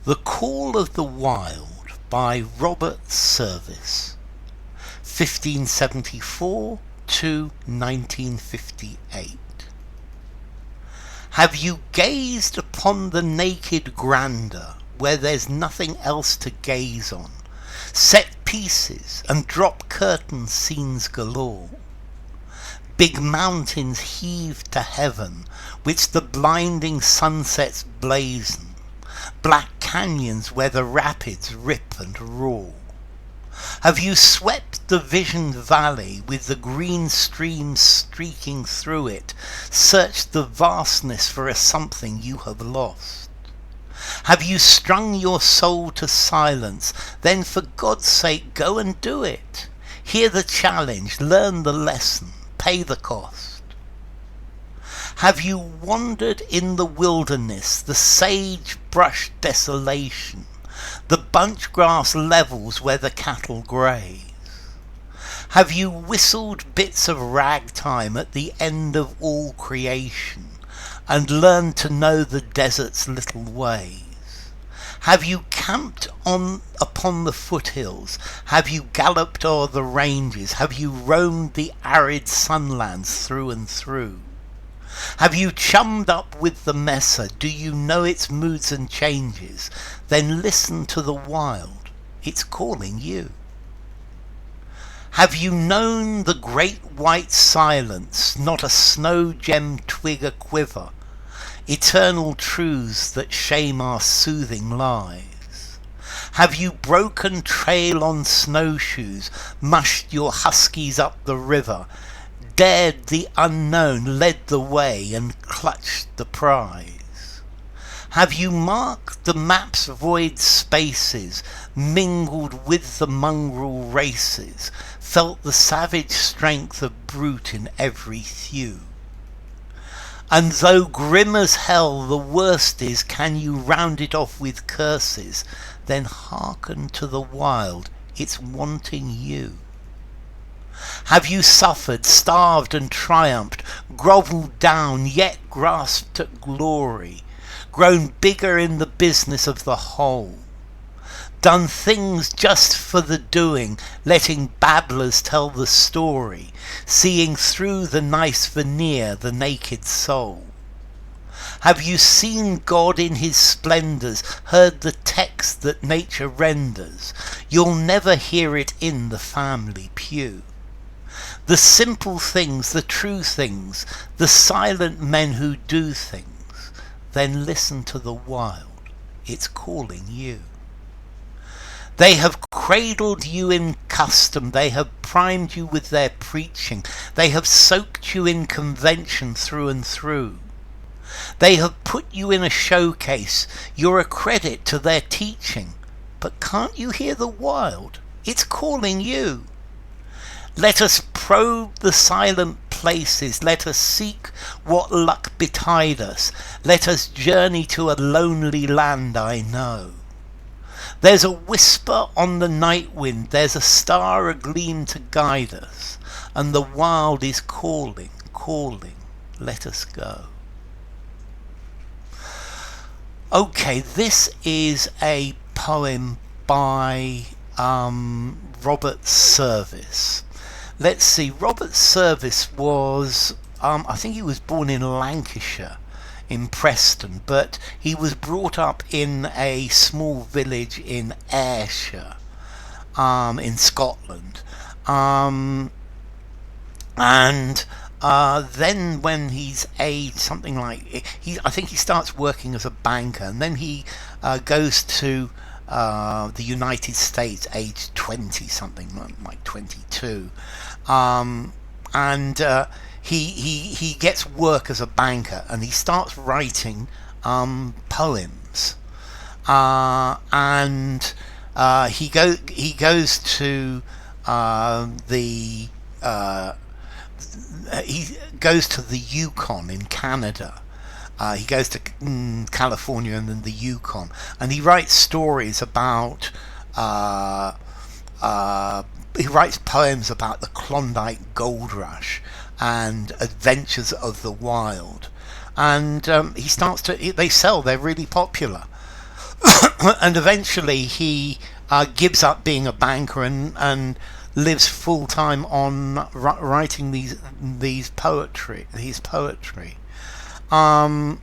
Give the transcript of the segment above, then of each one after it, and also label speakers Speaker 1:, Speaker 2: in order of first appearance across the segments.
Speaker 1: The Call of the Wild by Robert Service, 1574 to 1958. Have you gazed upon the naked grandeur where there's nothing else to gaze on? Set pieces and drop curtain scenes galore. Big mountains heaved to heaven, which the blinding sunsets blazon. Black canyons where the rapids rip and roar. Have you swept the visioned valley with the green streams streaking through it, searched the vastness for a something you have lost? Have you strung your soul to silence? Then for God's sake go and do it. Hear the challenge, learn the lesson, pay the cost. Have you wandered in the wilderness, the sagebrush desolation, the bunch grass levels where the cattle graze? Have you whistled bits of ragtime at the end of all creation and learned to know the desert's little ways? Have you camped upon the foothills? Have you galloped o'er the ranges? Have you roamed the arid sunlands through and through? Have you chummed up with the mesa? Do you know its moods and changes? Then listen to the wild, it's calling you. Have you known the great white silence, not a snow-gemmed twig a quiver, eternal truths that shame our soothing lies? Have you broken trail on snowshoes, mushed your huskies up the river, dared the unknown, led the way, and clutched the prize? Have you marked the map's void spaces, mingled with the mongrel races, felt the savage strength of brute in every thew? And though grim as hell the worst is, can you round it off with curses? Then hearken to the wild, it's wanting you. Have you suffered, starved and triumphed, grovelled down, yet grasped at glory, grown bigger in the business of the whole, done things just for the doing, letting babblers tell the story, seeing through the nice veneer the naked soul? Have you seen God in his splendours, heard the text that nature renders? You'll never hear it in the family pew. The simple things, the true things, the silent men who do things, then listen to the wild, it's calling you. They have cradled you in custom, they have primed you with their preaching, they have soaked you in convention through and through. They have put you in a showcase, you're a credit to their teaching, but can't you hear the wild? It's calling you. Let us probe the silent places, let us seek what luck betide us, let us journey to a lonely land I know. There's a whisper on the night wind, there's a star agleam to guide us, and the wild is calling, calling, let us go. Okay, this is a poem by Robert Service. Let's see, Robert Service was, I think he was born in Lancashire, in Preston, but he was brought up in a small village in Ayrshire, in Scotland. And then when he's aged something like, I think he starts working as a banker, and then he goes to the United States aged 20 something, like 22, and he gets work as a banker, and he starts writing poems, and he goes to the Yukon in Canada. He goes to California and then the Yukon, and he writes stories about he writes poems about the Klondike Gold Rush and adventures of the wild, and they sell, they're really popular. And eventually he gives up being a banker and lives full time on writing these poetry. Um,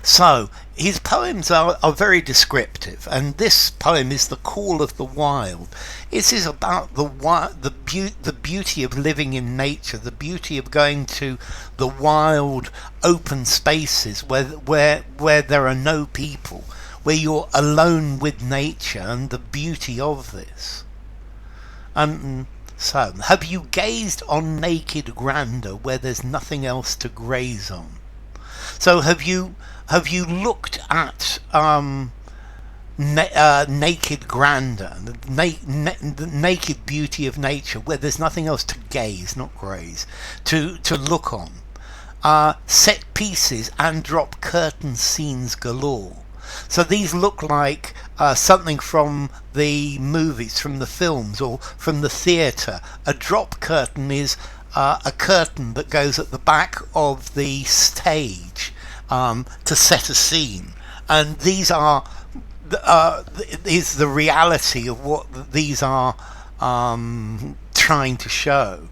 Speaker 1: so his poems are very descriptive, and this poem is The Call of the Wild. It is about the beauty of living in nature, the beauty of going to the wild, open spaces where there are no people, where you're alone with nature, and the beauty of this. So, have you gazed on naked grandeur where there's nothing else to graze on? So, have you looked at naked grandeur, the naked beauty of nature, where there's nothing else to gaze, not graze, to look on? Set pieces and drop curtain scenes galore. So these look like something from the movies, from the films, or from the theatre. A drop curtain is a curtain that goes at the back of the stage to set a scene, and these are is the reality of what these are trying to show.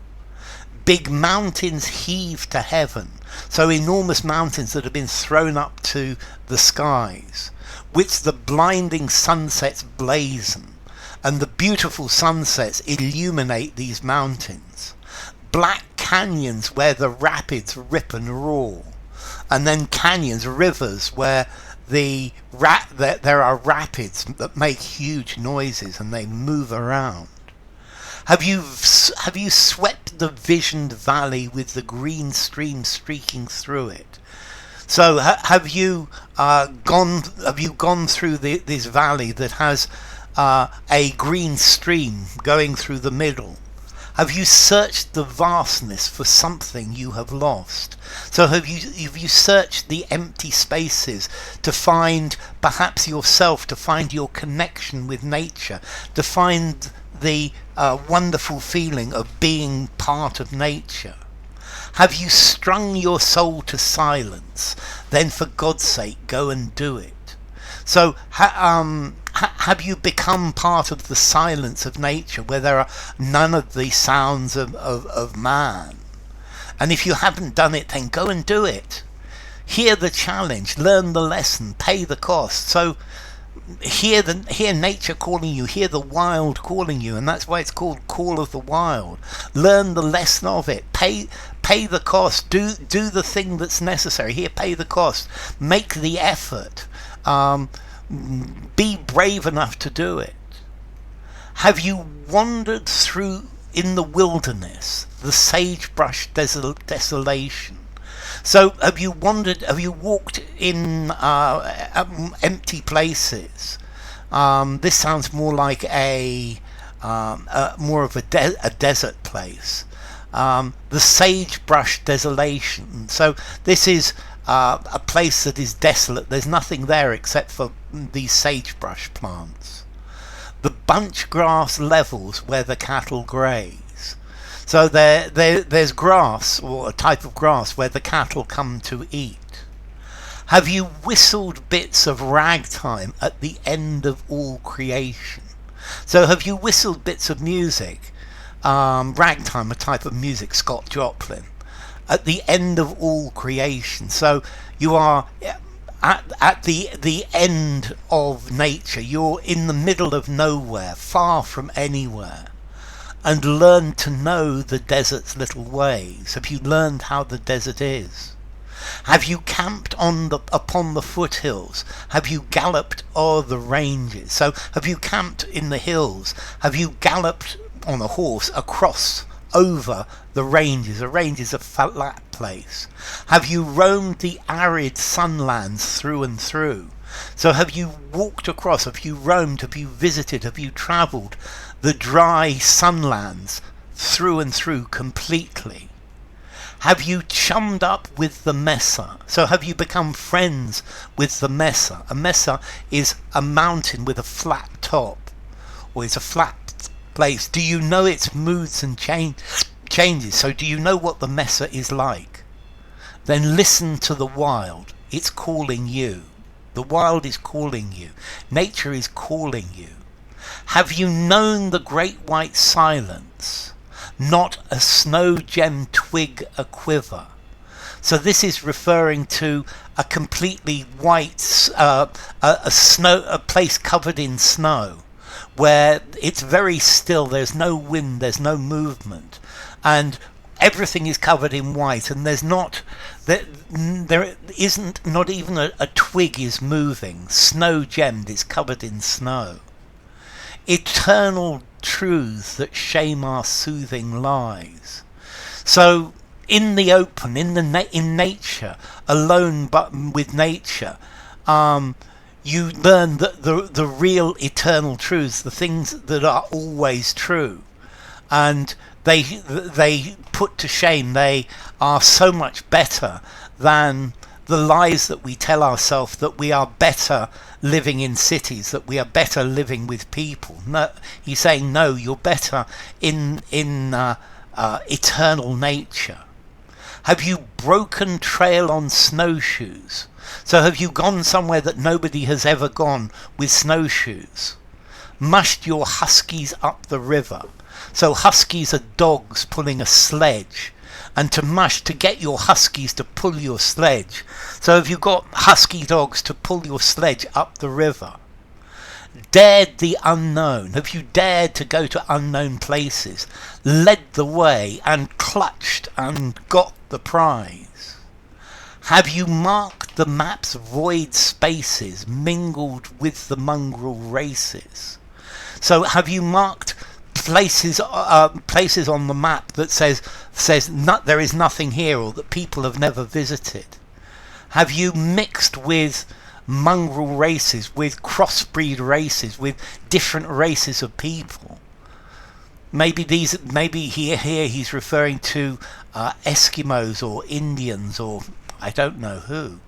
Speaker 1: Big mountains heave to heaven, so enormous mountains that have been thrown up to the skies, which the blinding sunsets blazon, and the beautiful sunsets illuminate these mountains. Black canyons where the rapids rip and roar, and then canyons, rivers where there are rapids that make huge noises and they move around. Have you swept the visioned valley with the green stream streaking through it? So have you gone through this valley that has a green stream going through the middle? Have you searched the vastness for something you have lost? So have you searched the empty spaces to find perhaps yourself, to find your connection with nature, to find the wonderful feeling of being part of nature? Have you strung your soul to silence? Then for God's sake, go and do it. So have you become part of the silence of nature, where there are none of the sounds of man? And if you haven't done it, then go and do it. Hear the challenge, learn the lesson, pay the cost. So hear nature calling you, hear the wild calling you, and that's why it's called Call of the Wild. Learn the lesson of it, pay the cost, do the thing that's necessary. Here, pay the cost, make the effort, be brave enough to do it. Have you wandered through in the wilderness, the sagebrush desolation? So have you walked in empty places? This sounds more like more of a desert place. The sagebrush desolation. So this is a place that is desolate. There's nothing there except for these sagebrush plants. The bunch grass levels where the cattle graze. So there's grass, or a type of grass, where the cattle come to eat. Have you whistled bits of ragtime at the end of all creation? So have you whistled bits of music, ragtime, a type of music, Scott Joplin, at the end of all creation? So you are at the end of nature. You're in the middle of nowhere, far from anywhere, and learn to know the desert's little ways. Have you learned how the desert is? Have you camped upon the foothills? Have you galloped o'er the ranges? So have you camped in the hills? Have you galloped on a horse across over the ranges? A range is a flat place. Have you roamed the arid sunlands through and through? So have you walked across, have you roamed, have you visited, have you travelled the dry sunlands through and through completely? Have you chummed up with the mesa? So have you become friends with the mesa? A mesa is a mountain with a flat top, or it's a flat place. Do you know its moods and changes? So do you know what the mesa is like? Then listen to the wild. It's calling you. The wild is calling you. Nature is calling you. Have you known the great white silence? Not a snow-gemmed twig a-quiver. So this is referring to a completely white, a place covered in snow, where it's very still, there's no wind, there's no movement, and everything is covered in white, and there isn't, not even a twig is moving. Snow gemmed is covered in snow. Eternal truths that shame our soothing lies. So in the open, in nature, alone but with nature, you learn that the real eternal truths, the things that are always true, and they put to shame. They are so much better than the lies that we tell ourselves, that we are better living in cities, that we are better living with people. No, he's saying no, you're better in eternal nature. Have you broken trail on snowshoes? So have you gone somewhere that nobody has ever gone with snowshoes? Mushed your huskies up the river. So huskies are dogs pulling a sledge. And to get your huskies to pull your sledge. So have you got husky dogs to pull your sledge up the river? Dared the unknown. Have you dared to go to unknown places? Led the way and clutched and got the prize? Have you marked the map's void spaces, mingled with the mongrel races? So have you marked places on the map that says there is nothing here, or that people have never visited? Have you mixed with mongrel races, with crossbreed races, with different races of people? Maybe here he's referring to Eskimos or Indians, or I don't know who.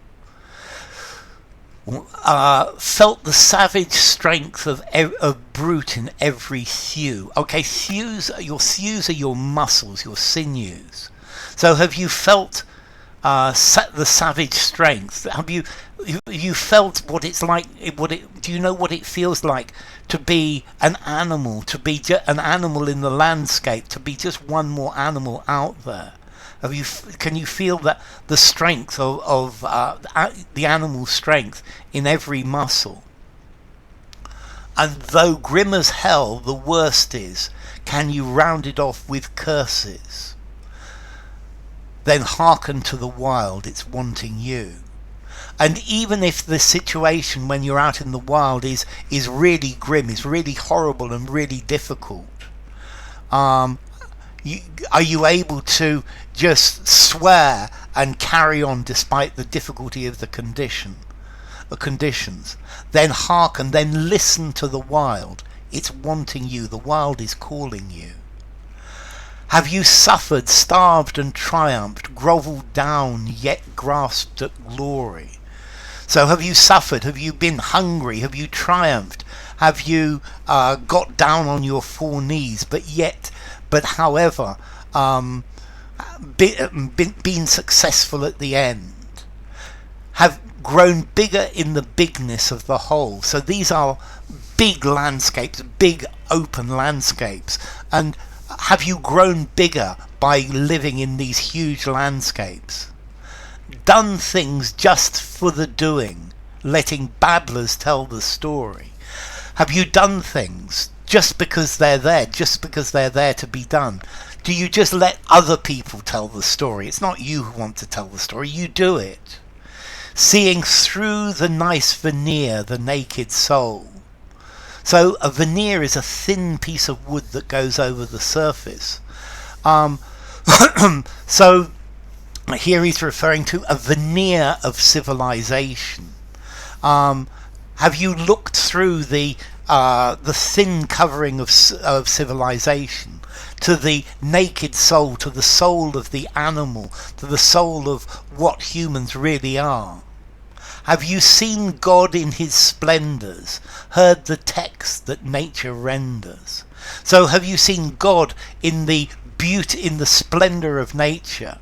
Speaker 1: Felt the savage strength of brute in every thew. Okay, your thews are your muscles, your sinews. So have you felt the savage strength? Have you felt what it's like? Do you know what it feels like to be an animal, to be an animal in the landscape, to be just one more animal out there? Can you feel that the strength of the animal strength in every muscle? And though grim as hell the worst is, can you round it off with curses? Then hearken to the wild, it's wanting you. And even if the situation when you're out in the wild is really grim, is really horrible and really difficult, are you able to just swear and carry on despite the difficulty of the conditions? Then hearken, then listen to the wild. It's wanting you. The wild is calling you. Have you suffered, starved and triumphed, grovelled down yet grasped at glory? So have you suffered? Have you been hungry? Have you triumphed? Have you got down on your four knees, but however, been successful at the end? Have grown bigger in the bigness of the whole. So these are big landscapes, big open landscapes. And have you grown bigger by living in these huge landscapes? Done things just for the doing, letting babblers tell the story? Have you done things just because they're there to be done? Do you just let other people tell the story? It's not you who want to tell the story, you do it. Seeing through the nice veneer the naked soul. So a veneer is a thin piece of wood that goes over the surface. So here he's referring to a veneer of civilization. Have you looked through the thin covering of civilization to the naked soul, to the soul of the animal, to the soul of what humans really are? Have you seen God in his splendours, heard the text that nature renders? So have you seen God in the beauty, in the splendour of nature?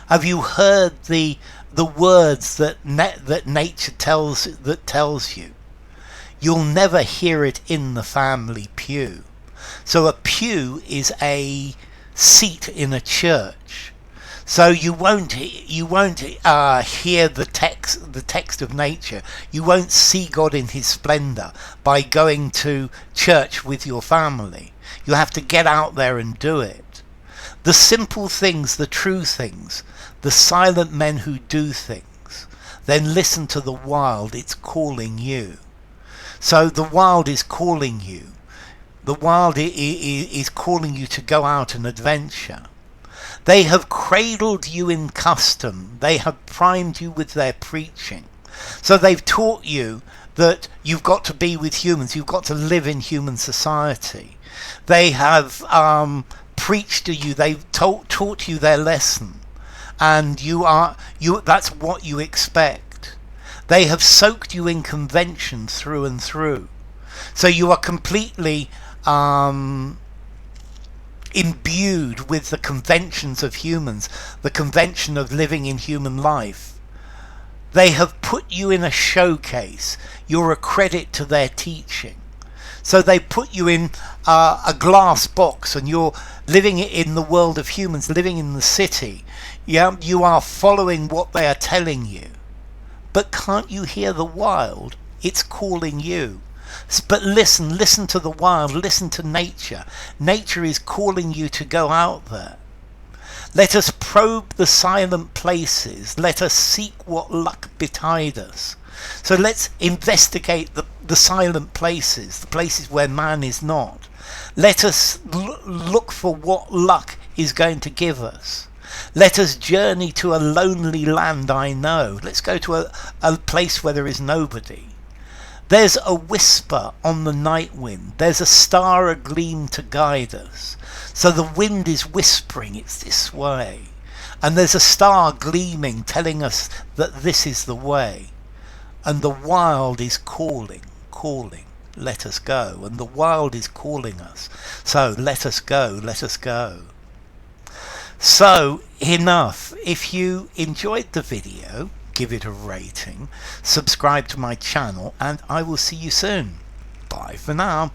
Speaker 1: Have you heard the the words that nature tells you. You'll never hear it in the family pew. So a pew is a seat in a church. So you won't hear the text of nature. You won't see God in his splendor by going to church with your family. You have to get out there and do it. The simple things, the true things, the silent men who do things. Then listen to the wild, it's calling you. So the wild is calling you. The wild is calling you to go out and adventure. They have cradled you in custom. They have primed you with their preaching. So they've taught you that you've got to be with humans. You've got to live in human society. They have preached to you. They've taught you their lesson. And that's what you expect. They have soaked you in convention through and through. So you are completely imbued with the conventions of humans, the convention of living in human life. They have put you in a showcase. You're a credit to their teaching. So they put you in a glass box, and you're living in the world of humans, living in the city. Yeah, you are following what they are telling you. But can't you hear the wild? It's calling you. But listen to the wild, listen to nature. Nature is calling you to go out there. Let us probe the silent places. Let us seek what luck betide us. So let's investigate the silent places, the places where man is not. Let us look for what luck is going to give us. Let us journey to a lonely land I know. Let's go to a place where there is nobody. There's a whisper on the night wind. There's a star agleam to guide us. So the wind is whispering, it's this way. And there's a star gleaming, telling us that this is the way. And the wild is calling, let us go. And the wild is calling us. So let us go, let us go. So enough. If you enjoyed the video, give it a rating, subscribe to my channel, and I will see you soon. Bye for now.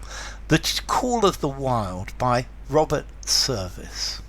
Speaker 1: The Call of the Wild by Robert Service.